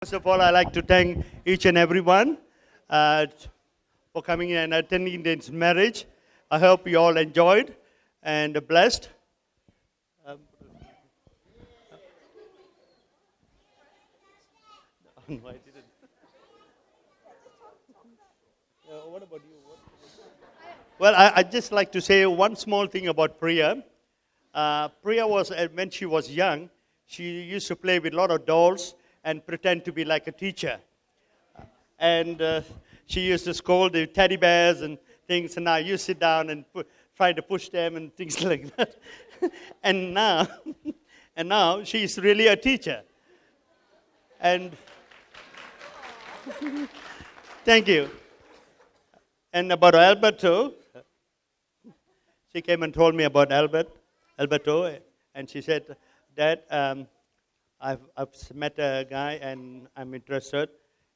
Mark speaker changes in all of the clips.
Speaker 1: First of all, I'd like to thank each and everyone uh, for coming and attending this marriage. I hope you all enjoyed and blessed. Um, no, I didn't. What about you? Well, I'd just like to say one small thing about Priya. Priya was, when she was young, she used to play with a lot of dolls and pretend to be like a teacher. And she used to scold the teddy bears and things, and now you sit down and try to push them and things like that. and now she's really a teacher. And thank you. And about Alberto, she came and told me about Alberto, and she said, Dad, I've met a guy and I'm interested.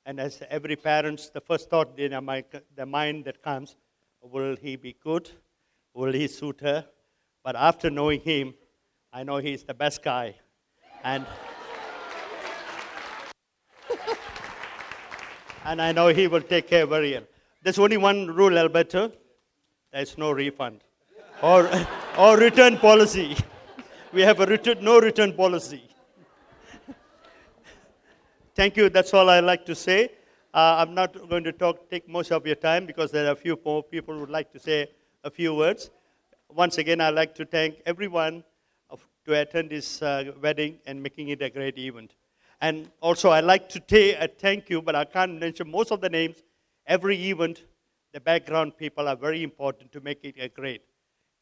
Speaker 1: And as every parent's, the first thought in the mind that comes, will he be good? Will he suit her? But after knowing him, I know he's the best guy. And and I know he will take care very well. There's only one rule, Alberto. There's no refund or return policy. We have no return policy. Thank you. That's all I'd like to say. I'm not going to take most of your time because there are a few more people who would like to say a few words. Once again, I'd like to thank everyone to attend this wedding and making it a great event. And also, I'd like to say a thank you, but I can't mention most of the names. Every event, the background people are very important to make it a great.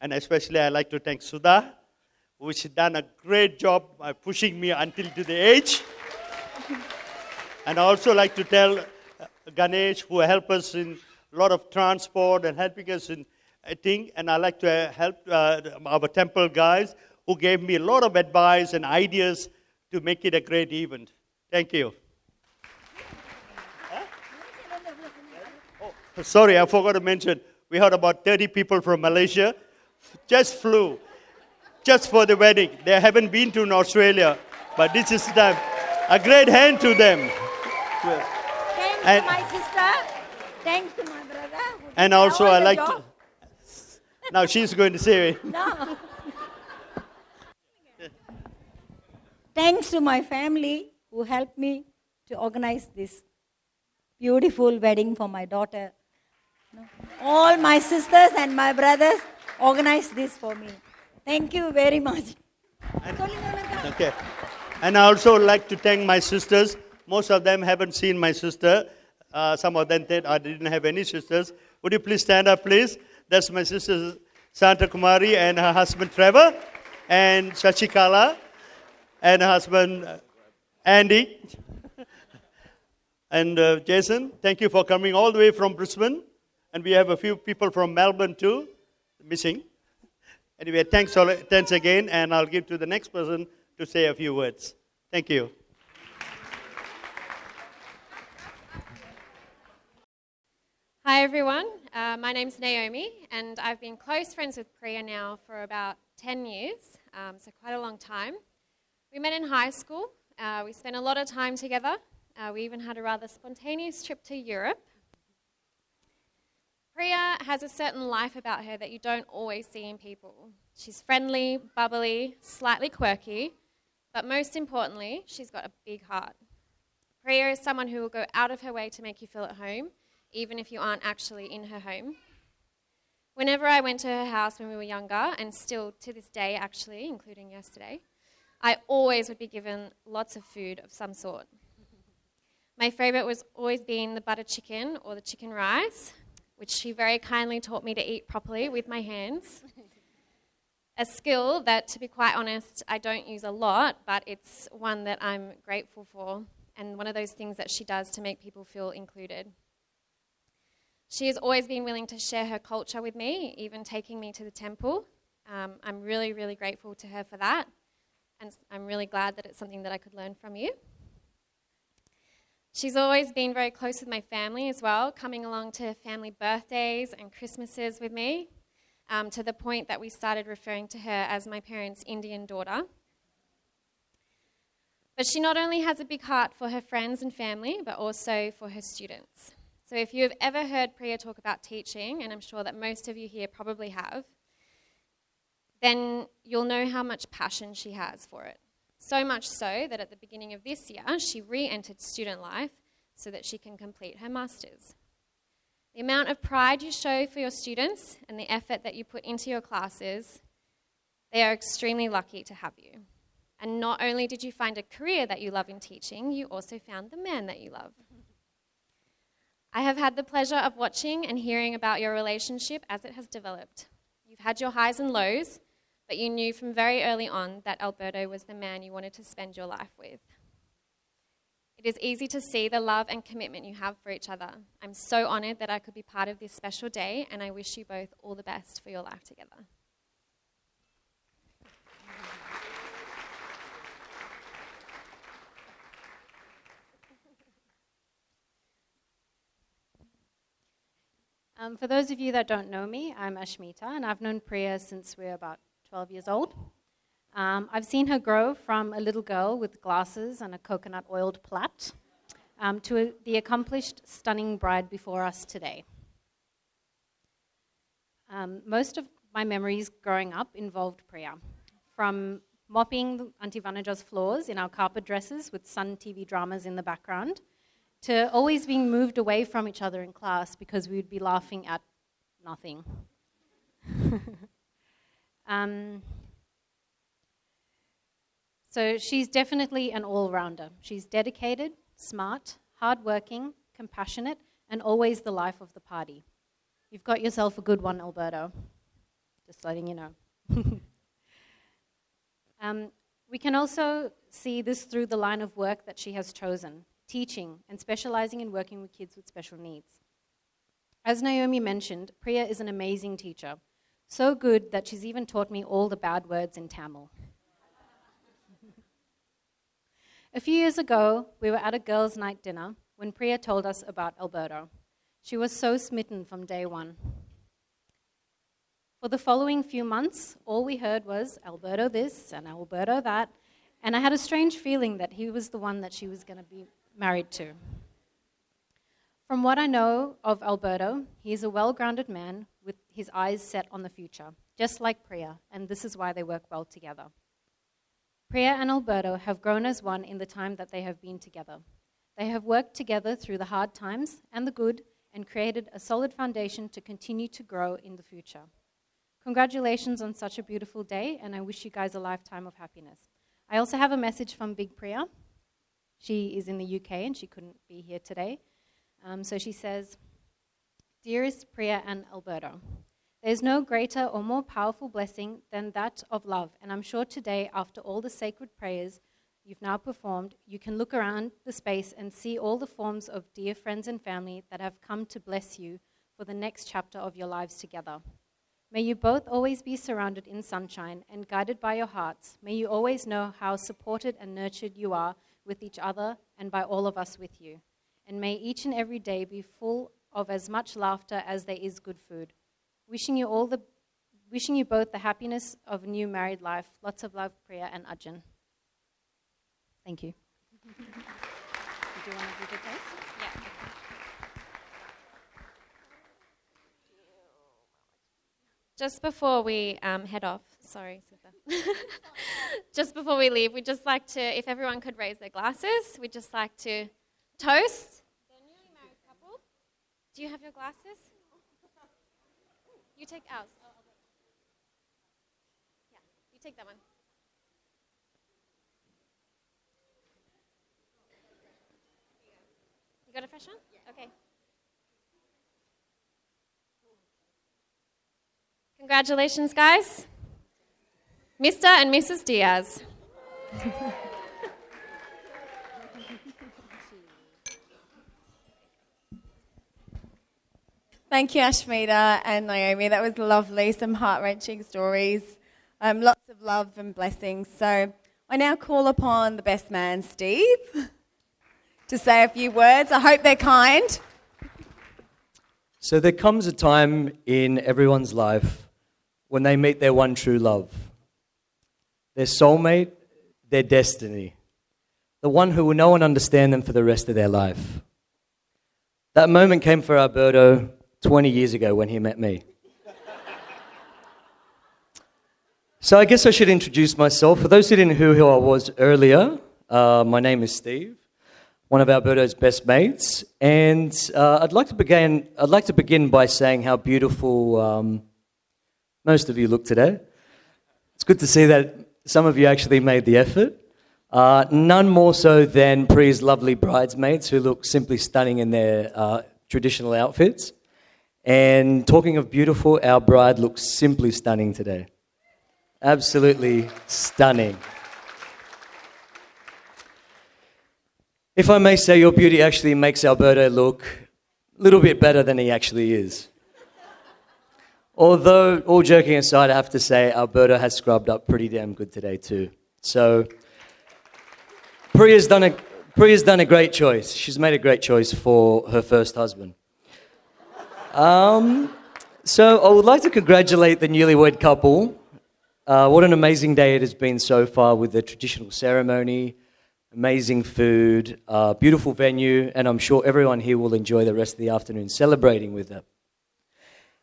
Speaker 1: And especially, I'd like to thank Sudha, who's done a great job by pushing me until to the age. And I also like to tell Ganesh, who helped us in a lot of transport and helping us in a thing. And I like to help our temple guys, who gave me a lot of advice and ideas to make it a great event. Thank you. Oh, sorry, I forgot to mention, we had about 30 people from Malaysia, just flew, just for the wedding. They haven't been to Australia, but this is time. A great hand to them.
Speaker 2: Thanks to my sister. Thanks to my brother.
Speaker 1: And also I like to... Now she's going to say...
Speaker 2: No. Thanks to my family who helped me to organize this beautiful wedding for my daughter. All my sisters and my brothers organized this for me. Thank you very much.
Speaker 1: Okay. And I also like to thank my sisters. Most of them haven't seen my sister. Some of them said I didn't have any sisters. Would you please stand up, please? That's my sister Santa Kumari and her husband Trevor, and Shashikala, and her husband Andy. And Jason, thank you for coming all the way from Brisbane. And we have a few people from Melbourne too, missing. Anyway, thanks again, and I'll give to the next person to say a few words. Thank you.
Speaker 3: Hi everyone, my name's Naomi, and I've been close friends with Priya now for about 10 years, so quite a long time. We met in high school, we spent a lot of time together, we even had a rather spontaneous trip to Europe. Priya has a certain life about her that you don't always see in people. She's friendly, bubbly, slightly quirky, but most importantly, she's got a big heart. Priya is someone who will go out of her way to make you feel at home, even if you aren't actually in her home. Whenever I went to her house when we were younger, and still to this day actually, including yesterday, I always would be given lots of food of some sort. My favourite was always being the butter chicken or the chicken rice, which she very kindly taught me to eat properly with my hands. A skill that, to be quite honest, I don't use a lot, but it's one that I'm grateful for, and one of those things that she does to make people feel included. She has always been willing to share her culture with me, even taking me to the temple. I'm really, really grateful to her for that, and I'm really glad that it's something that I could learn from you. She's always been very close with my family as well, coming along to family birthdays and Christmases with me, to the point that we started referring to her as my parents' Indian daughter. But she not only has a big heart for her friends and family, but also for her students. So if you have ever heard Priya talk about teaching, and I'm sure that most of you here probably have, then you'll know how much passion she has for it. So much so that at the beginning of this year, she re-entered student life so that she can complete her master's. The amount of pride you show for your students and the effort that you put into your classes, they are extremely lucky to have you. And not only did you find a career that you love in teaching, you also found the man that you love. I have had the pleasure of watching and hearing about your relationship as it has developed. You've had your highs and lows, but you knew from very early on that Alberto was the man you wanted to spend your life with. It is easy to see the love and commitment you have for each other. I'm so honoured that I could be part of this special day, and I wish you both all the best for your life together.
Speaker 4: For those of you that don't know me, I'm Ashmita, and I've known Priya since we were about 12 years old. I've seen her grow from a little girl with glasses and a coconut-oiled plait to the accomplished, stunning bride before us today. Most of my memories growing up involved Priya, from mopping Auntie Vanaja's floors in our carpet dresses with Sun TV dramas in the background, to always being moved away from each other in class because we would be laughing at nothing. So she's definitely an all-rounder. She's dedicated, smart, hardworking, compassionate, and always the life of the party. You've got yourself a good one, Alberto. Just letting you know. We can also see this through the line of work that she has chosen, teaching and specializing in working with kids with special needs. As Naomi mentioned, Priya is an amazing teacher, so good that she's even taught me all the bad words in Tamil. A few years ago, we were at a girls' night dinner when Priya told us about Alberto. She was so smitten from day one. For the following few months, all we heard was Alberto this and Alberto that, and I had a strange feeling that he was the one that she was going to be married to. From what I know of Alberto, he is a well-grounded man with his eyes set on the future, just like Priya, and this is why they work well together. Priya and Alberto have grown as one in the time that they have been together. They have worked together through the hard times and the good and created a solid foundation to continue to grow in the future. Congratulations on such a beautiful day, and I wish you guys a lifetime of happiness. I also have a message from Big Priya. She is in the UK and she couldn't be here today. So she says, "Dearest Priya and Alberto, there's no greater or more powerful blessing than that of love, and I'm sure today, after all the sacred prayers you've now performed, you can look around the space and see all the forms of dear friends and family that have come to bless you for the next chapter of your lives together. May you both always be surrounded in sunshine and guided by your hearts. May you always know how supported and nurtured you are with each other and by all of us with you. And may each and every day be full of as much laughter as there is good food. Wishing you both the happiness of a new married life. Lots of love, Priya and Arjun." Thank you. Do you want to do the toast?
Speaker 3: Yeah. Just before we head off, sorry, Sister. Just before we leave, we'd just like to, if everyone could raise their glasses, we'd just like to toast the newly married couple. Do you have your glasses? You take ours. Yeah, you take that one. You got a fresh one? Yeah. Okay. Congratulations, guys. Mr. and Mrs. Diaz.
Speaker 5: Thank you, Ashmita and Naomi. That was lovely. Some heart-wrenching stories. Lots of love and blessings. So I now call upon the best man, Steve, to say a few words. I hope they're kind.
Speaker 6: So there comes a time in everyone's life when they meet their one true love, their soulmate, their destiny. the one who will know and understand them for the rest of their life. That moment came for Alberto 20 years ago when he met me. So I guess I should introduce myself. For those who didn't know who I was earlier, my name is Steve, one of Alberto's best mates, and I'd like to begin by saying how beautiful most of you look today. It's good to see that some of you actually made the effort. None more so than Priya's lovely bridesmaids, who look simply stunning in their traditional outfits. And talking of beautiful, our bride looks simply stunning today. Absolutely stunning. If I may say, your beauty actually makes Alberto look a little bit better than he actually is. Although, all joking aside, I have to say, Alberto has scrubbed up pretty damn good today too. So, Priya's done a great choice. She's made a great choice for her first husband. So I would like to congratulate the newlywed couple. What an amazing day it has been so far with the traditional ceremony, amazing food, beautiful venue, and I'm sure everyone here will enjoy the rest of the afternoon celebrating with them.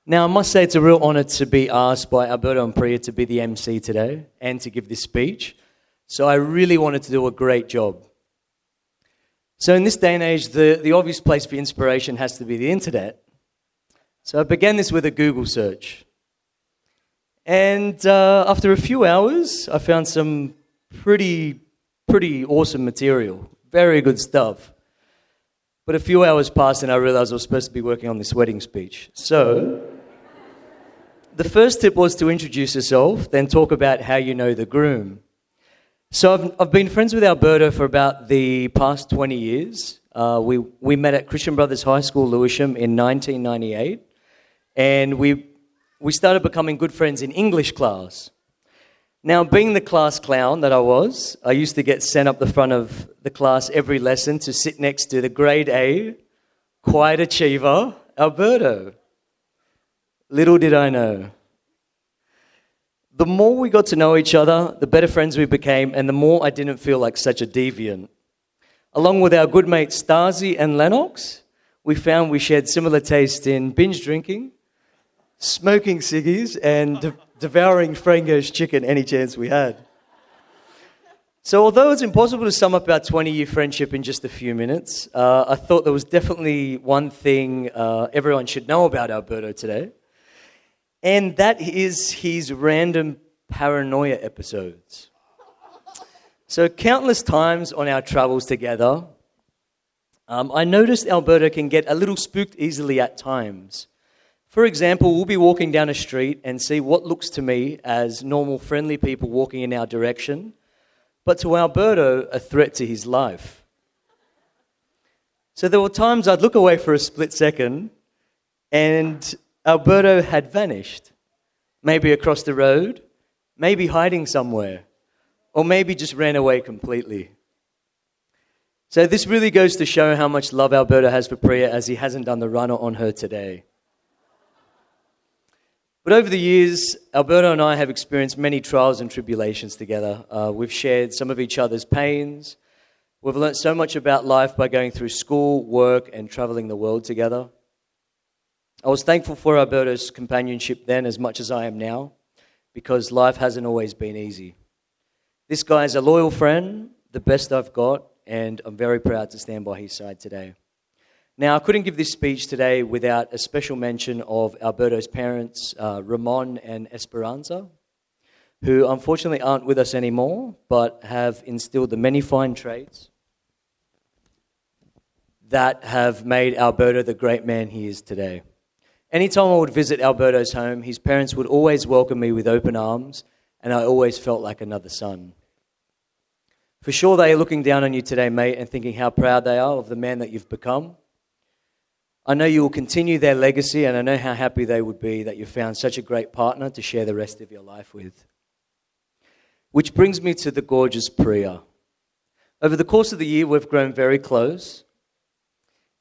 Speaker 6: Now, I must say it's a real honor to be asked by Alberto and Priya to be the MC today and to give this speech. So I really wanted to do a great job. So in this day and age, the obvious place for inspiration has to be the internet. So I began this with a Google search. And after a few hours, I found some pretty awesome material. Very good stuff. But a few hours passed and I realized I was supposed to be working on this wedding speech. So the first tip was to introduce yourself, then talk about how you know the groom. So I've been friends with Alberto for about the past 20 years. We met at Christian Brothers High School, Lewisham, in 1998. And we started becoming good friends in English class. Now, being the class clown that I was, I used to get sent up the front of the class every lesson to sit next to the grade A, quiet achiever, Alberto. Little did I know. The more we got to know each other, the better friends we became, and the more I didn't feel like such a deviant. Along with our good mates Stasi and Lennox, we found we shared similar tastes in binge drinking, smoking ciggies, and devouring Frango's chicken any chance we had. So although it's impossible to sum up our 20-year friendship in just a few minutes, I thought there was definitely one thing everyone should know about Alberto today, and that is his random paranoia episodes. So countless times on our travels together, I noticed Alberto can get a little spooked easily at times. For example, we'll be walking down a street and see what looks to me as normal, friendly people walking in our direction, but to Alberto, a threat to his life. So there were times I'd look away for a split second and Alberto had vanished. Maybe across the road, maybe hiding somewhere, or maybe just ran away completely. So this really goes to show how much love Alberto has for Priya, as he hasn't done the runner on her today. But over the years, Alberto and I have experienced many trials and tribulations together. We've shared some of each other's pains. We've learnt so much about life by going through school, work, and traveling the world together. I was thankful for Alberto's companionship then as much as I am now, because life hasn't always been easy. This guy is a loyal friend, the best I've got, and I'm very proud to stand by his side today. Now, I couldn't give this speech today without a special mention of Alberto's parents, Ramon and Esperanza, who unfortunately aren't with us anymore, but have instilled the many fine traits that have made Alberto the great man he is today. Anytime I would visit Alberto's home, his parents would always welcome me with open arms, and I always felt like another son. For sure, they are looking down on you today, mate, and thinking how proud they are of the man that you've become. I know you will continue their legacy, and I know how happy they would be that you found such a great partner to share the rest of your life with. Which brings me to the gorgeous Priya. Over the course of the year, we've grown very close,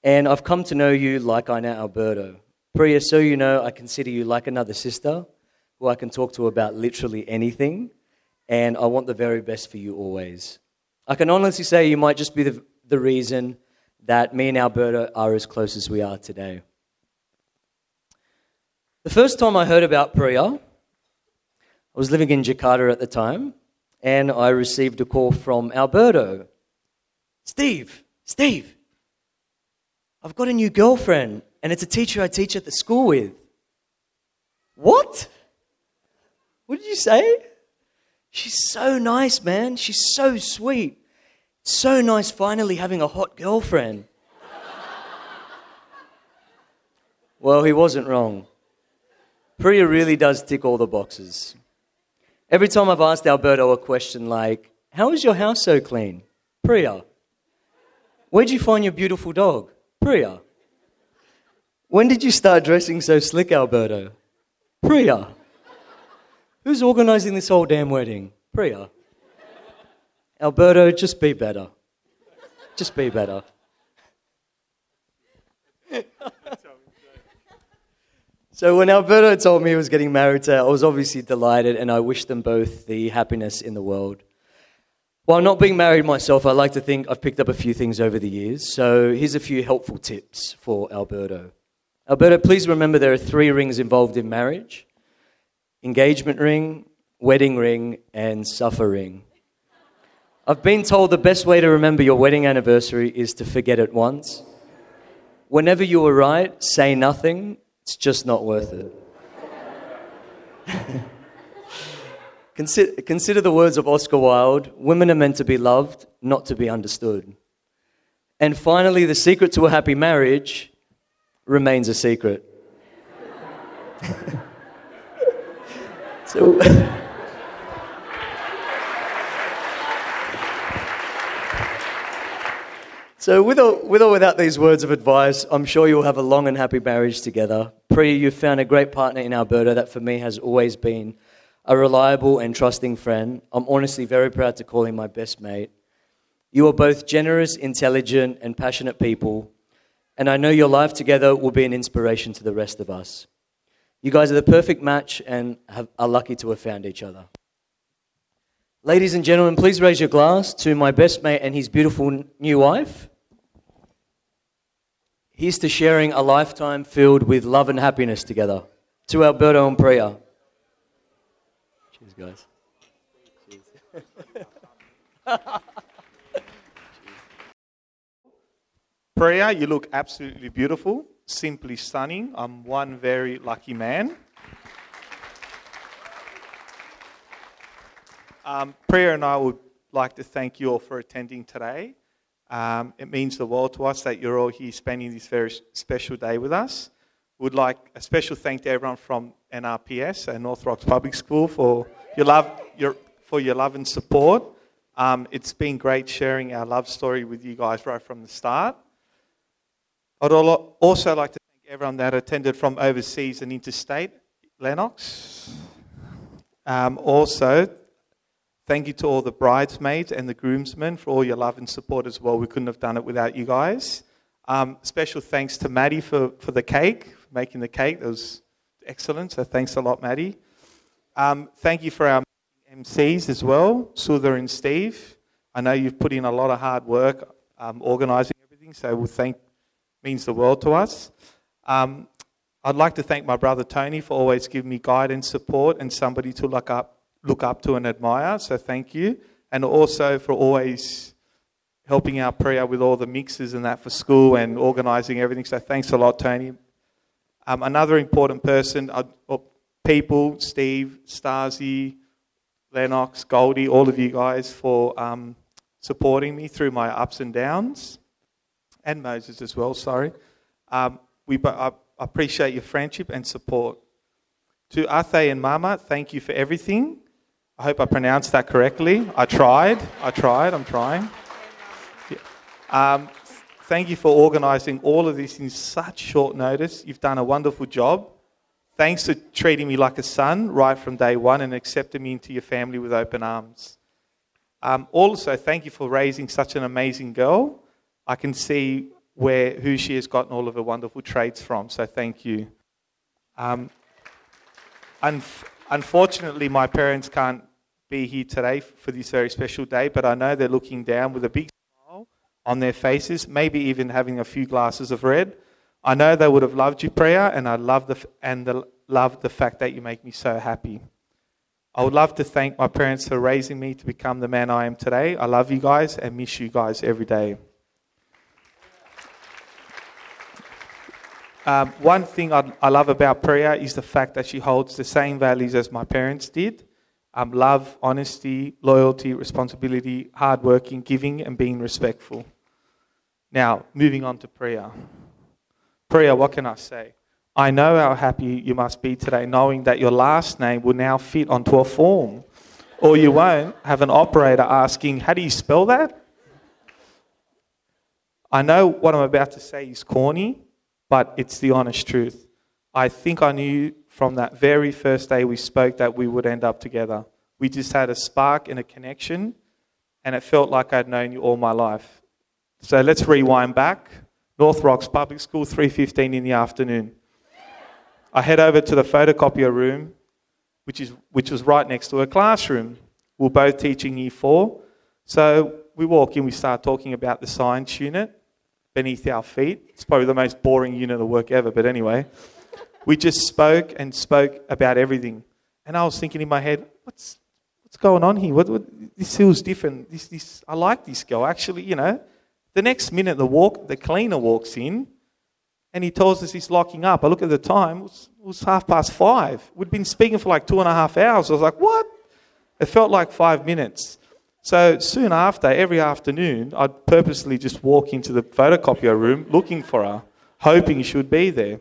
Speaker 6: and I've come to know you like I know Alberto. Priya, so you know, I consider you like another sister who I can talk to about literally anything, and I want the very best for you always. I can honestly say you might just be the reason that me and Alberto are as close as we are today. The first time I heard about Priya, I was living in Jakarta at the time, and I received a call from Alberto. Steve, I've got a new girlfriend, and it's a teacher I teach at the school with. What? What did you say? She's so nice, man. She's so sweet. So nice finally having a hot girlfriend. Well, he wasn't wrong. Priya really does tick all the boxes. Every time I've asked Alberto a question like, how is your house so clean? Priya. Where'd you find your beautiful dog? Priya. When did you start dressing so slick, Alberto? Priya. Who's organising this whole damn wedding? Priya. Alberto, just be better. Just be better. So when Alberto told me he was getting married to her, I was obviously delighted, and I wished them both the happiness in the world. While not being married myself, I like to think I've picked up a few things over the years. So here's a few helpful tips for Alberto. Alberto, please remember there are 3 rings involved in marriage: engagement ring, wedding ring, and suffer ring. I've been told the best way to remember your wedding anniversary is to forget it once. Whenever you are right, say nothing. It's just not worth it. Consider the words of Oscar Wilde: women are meant to be loved, not to be understood. And finally, the secret to a happy marriage remains a secret. So with or without these words of advice, I'm sure you'll have a long and happy marriage together. Priya, you've found a great partner in Alberto that for me has always been a reliable and trusting friend. I'm honestly very proud to call him my best mate. You are both generous, intelligent, and passionate people, and I know your life together will be an inspiration to the rest of us. You guys are the perfect match and are lucky to have found each other. Ladies and gentlemen, please raise your glass to my best mate and his beautiful new wife. Here's to sharing a lifetime filled with love and happiness together. To Alberto and Priya. Cheers, guys. Cheers.
Speaker 7: Priya, you look absolutely beautiful, simply stunning. I'm one very lucky man. Priya and I would like to thank you all for attending today. It means the world to us that you're all here spending this very special day with us. Would like a special thank to everyone from NRPS and North Rocks Public School for your love and support. It's been great sharing our love story with you guys right from the start. I'd also like to thank everyone that attended from overseas and interstate, Lennox. Also, thank you to all the bridesmaids and the groomsmen for all your love and support as well. We couldn't have done it without you guys. Special thanks to Maddie for the cake, for making the cake. That was excellent, so thanks a lot, Maddie. Thank you for our MCs as well, Sudha and Steve. I know you've put in a lot of hard work organising everything, so means the world to us. I'd like to thank my brother Tony for always giving me guidance, support, and somebody to look up to and admire, so thank you. And also for always helping out Priya with all the mixes and that for school and organising everything, so thanks a lot, Tony. Another important person, people, Steve, Stasi, Lennox, Goldie, all of you guys for supporting me through my ups and downs, and Moses as well, sorry. I appreciate your friendship and support. To Athe and Mama, thank you for everything. I hope I pronounced that correctly. I'm trying. Yeah. Thank you for organising all of this in such short notice. You've done a wonderful job. Thanks for treating me like a son right from day one and accepting me into your family with open arms. Also, thank you for raising such an amazing girl. I can see who she has gotten all of her wonderful traits from, so thank you. Unfortunately, my parents can't be here today for this very special day, but I know they're looking down with a big smile on their faces, maybe even having a few glasses of red. I know they would have loved you, Priya, and I love the fact that you make me so happy. I would love to thank my parents for raising me to become the man I am today. I love you guys and miss you guys every day. One thing I love about Priya is the fact that she holds the same values as my parents did. Love, honesty, loyalty, responsibility, hardworking, giving and being respectful. Now, moving on to Priya. Priya, what can I say? I know how happy you must be today knowing that your last name will now fit onto a form. Or you won't have an operator asking, how do you spell that? I know what I'm about to say is corny, but it's the honest truth. I think I knew from that very first day we spoke that we would end up together. We just had a spark and a connection, and it felt like I'd known you all my life. So let's rewind back. North Rocks Public School, 3:15 in the afternoon. I head over to the photocopier room, which was right next to a classroom. We were both teaching Year 4. So we walk in, we start talking about the science unit beneath our feet. It's probably the most boring unit of work ever, but anyway. We just spoke about everything. And I was thinking in my head, what's going on here? This feels different. I like this girl. Actually, the next minute the cleaner walks in and he tells us he's locking up. I look at the time, it was 5:30. We'd been speaking for like 2.5 hours. I was like, what? It felt like 5 minutes. So soon after, every afternoon, I'd purposely just walk into the photocopier room looking for her, hoping she would be there.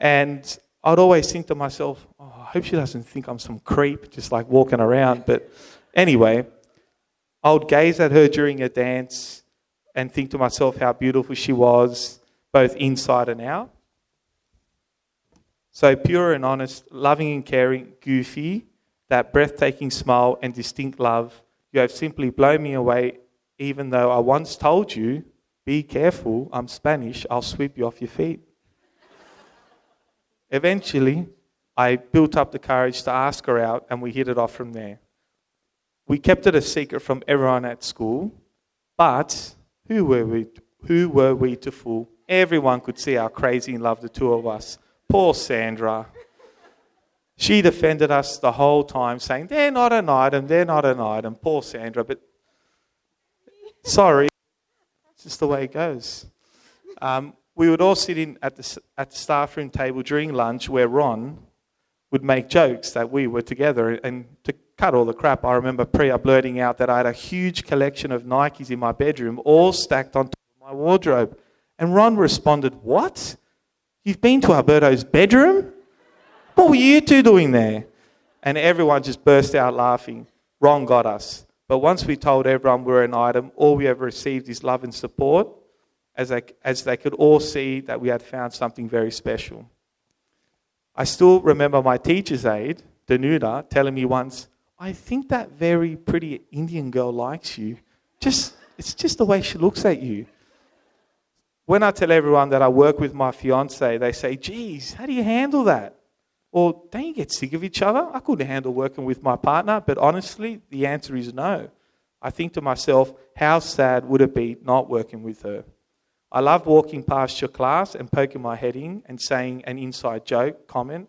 Speaker 7: And I'd always think to myself, I hope she doesn't think I'm some creep just like walking around. But anyway, I would gaze at her during a dance and think to myself how beautiful she was, both inside and out. So pure and honest, loving and caring, goofy, that breathtaking smile and distinct love, you have simply blown me away, even though I once told you, be careful, I'm Spanish, I'll sweep you off your feet. Eventually, I built up the courage to ask her out and we hit it off from there. We kept it a secret from everyone at school, but who were we to fool? Everyone could see how crazy in love the two of us. Poor Sandra. She defended us the whole time, saying, they're not an item. Poor Sandra, but sorry, it's just the way it goes. We would all sit in at the staff room table during lunch where Ron would make jokes that we were together. And to cut all the crap, I remember Priya blurting out that I had a huge collection of Nikes in my bedroom, all stacked on top of my wardrobe. And Ron responded, what? You've been to Alberto's bedroom? What were you two doing there? And everyone just burst out laughing. Ron got us. But once we told everyone we were an item, all we ever received is love and support, as they could all see that we had found something very special. I still remember my teacher's aide, Danuta, telling me once, I think that very pretty Indian girl likes you. It's just the way she looks at you. When I tell everyone that I work with my fiancé, they say, geez, how do you handle that? Or don't you get sick of each other? I couldn't handle working with my partner, but honestly, the answer is no. I think to myself, how sad would it be not working with her? I love walking past your class and poking my head in and saying an inside joke, comment,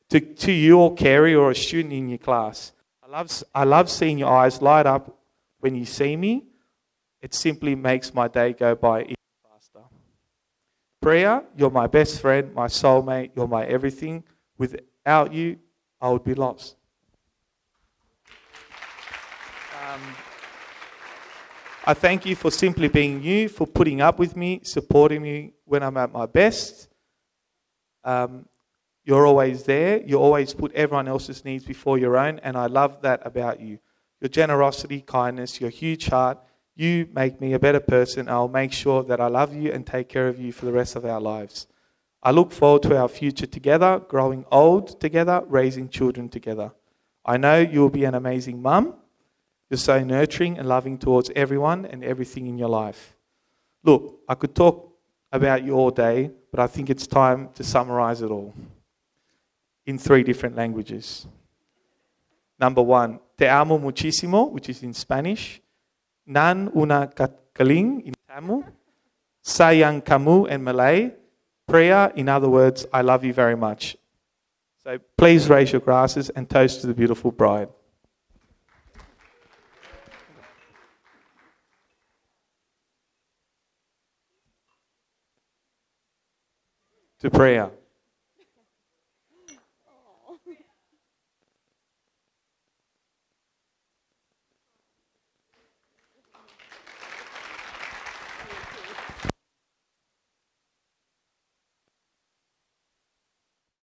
Speaker 7: to you or Carrie or a student in your class. I love seeing your eyes light up when you see me. It simply makes my day go by even faster. Priya, you're my best friend, my soulmate, you're my everything. Without you, I would be lost. I thank you for simply being you, for putting up with me, supporting me when I'm at my best. You're always there. You always put everyone else's needs before your own, and I love that about you. Your generosity, kindness, your huge heart, you make me a better person. I'll make sure that I love you and take care of you for the rest of our lives. I look forward to our future together, growing old together, raising children together. I know you'll be an amazing mum. You're so nurturing and loving towards everyone and everything in your life. Look, I could talk about you all day, but I think it's time to summarize it all in 3 different languages. Number 1, te amo muchísimo, which is in Spanish. Nan una kaling in Tamil. Sayang kamu in Malay. Priya, in other words, I love you very much. So please raise your glasses and toast to the beautiful bride. To Priya.